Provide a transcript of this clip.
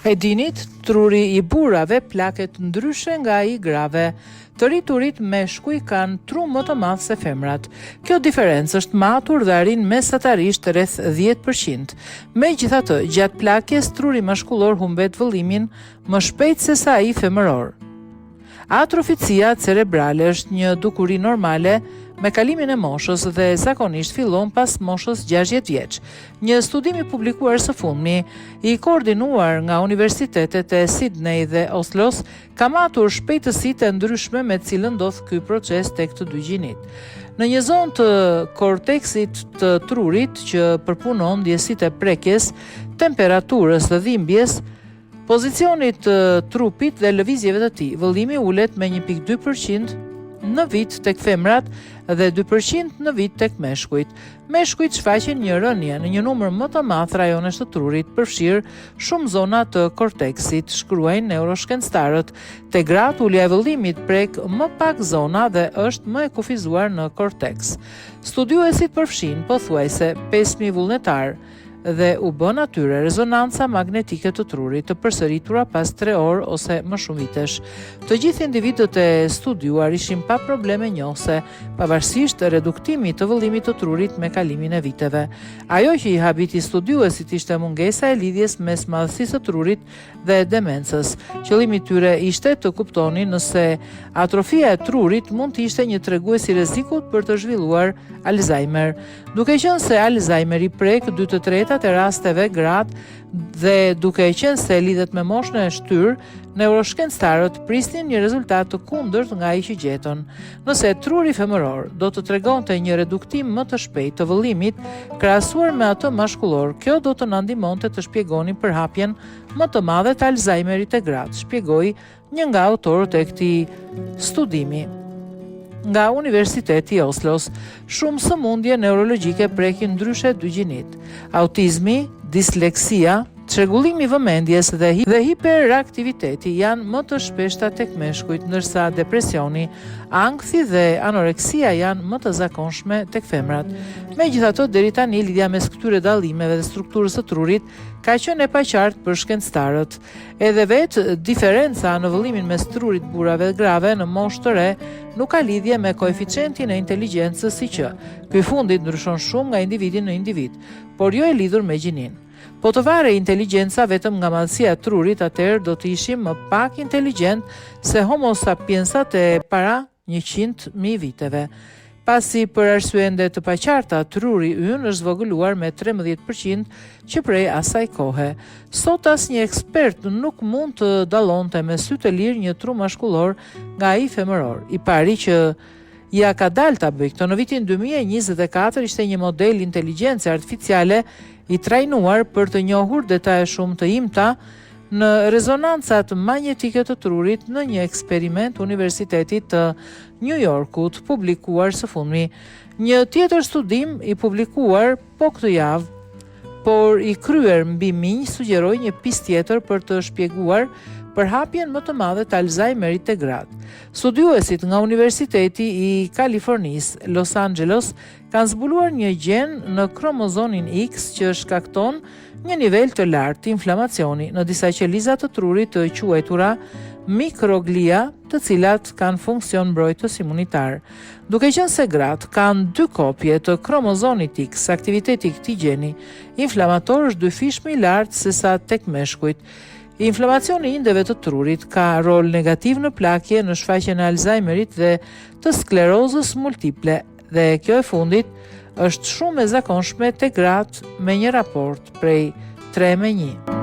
E dinit, truri i burrave plaket ndryshe nga i grave. Të rriturit meshkuj kanë tru më të madh se femrat. Kjo diferencë është matur dhe arrin mesatarisht rreth 10%. Megjithatë, gjatë plakjes truri mashkullor humbet vëllimin më shpejt se sa ai femëror. Atroficia cerebrale është një dukuri normale me kalimin e moshës dhe zakonisht fillon pas moshës 60 vjeç. Një studim i publikuar së fundmi, i koordinuar nga universitetet e Sydney dhe Oslos, ka matur shpejtësitë e ndryshme me të cilën ndodh ky proces tek të dy gjinit. Në një zonë të korteksit të trurit që përpunon ndjesitë e prekjes, temperaturës dhe dhimbjes, pozicionit të trupit dhe lëvizjeve të tij, vëllimi ulet me 1.2% në vit tek femrat dhe 2% në vit tek meshkujt. Meshkujt shfaqen një rënje në një numër më të madh rajonesh të trurit, përfshirë shumë zona të korteksit, shkruajnë neuroshkencëtarët. Te gratë ulja e vëllimit prek më pak zona dhe është më e kufizuar në korteks. Studiuesit përfshin pothuajse 5000 vullnetar dhe u bën atyre rezonanca magnetike të trurit të përsëritura pas 3 orë ose më shumë vitesh. Të gjithë individët e studiuar ishin pa probleme njohse, pavarësisht reduktimit të vëllimit të trurit me kalimin e viteve. Ajo që i habiti studiuesit ishte mungesa e lidhjes mes madhësisë së trurit dhe demencës. Qëllimi i tyre ishte të kuptonin nëse atrofia e trurit mund të ishte një tregues i rrezikut për të zhvilluar Alzheimer. Duke qenë se Alzheimer i prek 2/3 e rasteve gratë dhe duke qenë se lidhet me moshën e shtyr, neuroshkencëtarët prisnin një rezultat të kundërt nga ai që gjetën. Nëse truri femëror do të tregonte një reduktim më të shpejtë të vëllimit krahasuar me atë mashkullor, kjo do të na ndihmonte të shpjegonin përhapjen më të madhe të Alzheimerit te gratë, shpjegoi një nga autorët e këtij studimi. Nga Universiteti i Oslos, shumë sëmundje neurologjike prekin ndryshe dy gjinit. Autizmi, disleksia, çrregullimi i vëmendjes dhe hiperaktiviteti janë më të shpeshta tek meshkujt, ndërsa depresioni, ankthi dhe anoreksia janë më të zakonshme tek femrat. Megjithatë, deri tani lidhja mes këtyre dallimeve dhe strukturës së trurit ka qenë e paqartë për shkencëtarët. Edhe vetë diferenca në vëllimin mes trurit burrave dhe grave në moshë të re nuk ka lidhje me koeficientin e inteligjencës, siç ky fundit ndryshon shumë nga individi në individ, por jo e lidhur me gjinin. Po të vare inteligjenca vetëm nga madhësia e trurit, atëherë do të ishim më pak inteligjent se Homo sapiensat e para 100.000 viteve. Pasi për arsye ende të paqarta, truri ynë është zvogëluar me 13% që prej asaj kohe. Sot asnjë ekspert nuk mund të dallonte me sy të lirë një tru mashkullor nga ai femëror. I pari që ja ka dalë ta bëj këtë në vitin 2024 ishte një model inteligjencë artificiale i trajnuar për të njohur detaje shumë të imta në rezonancat magnetike të trurit në një eksperiment Universitetit të New Yorkut publikuar së fundmi. Një tjetër studim i publikuar po këtë javë, por i kryer mbi minj, sugjeroi një pistë tjetër për të shpjeguar përhapjen më të madhe të Alzheimerit te gratë. Studiuesit nga Universiteti i Kalifornisë, Los Angeles, kanë zbuluar një gjen në kromozonin X që shkakton një nivel të lartë të inflamacioni në disa qeliza të trurit të quajtura mikroglia, të cilat kanë funksion mbrojtës imunitar. Duke qenë se gratë kanë 2 kopje të kromozonit X, aktiviteti i këtij gjeni inflamator është 2 fish më i lartë se sa tek meshkujt. Inflamacioni i indeve të trurit ka rol negativ në plakje, në shfaqjen e Alzheimerit dhe të sklerozës multiple, dhe kjo e fundit është shumë e zakonshme tek gratë me një raport prej 3:1.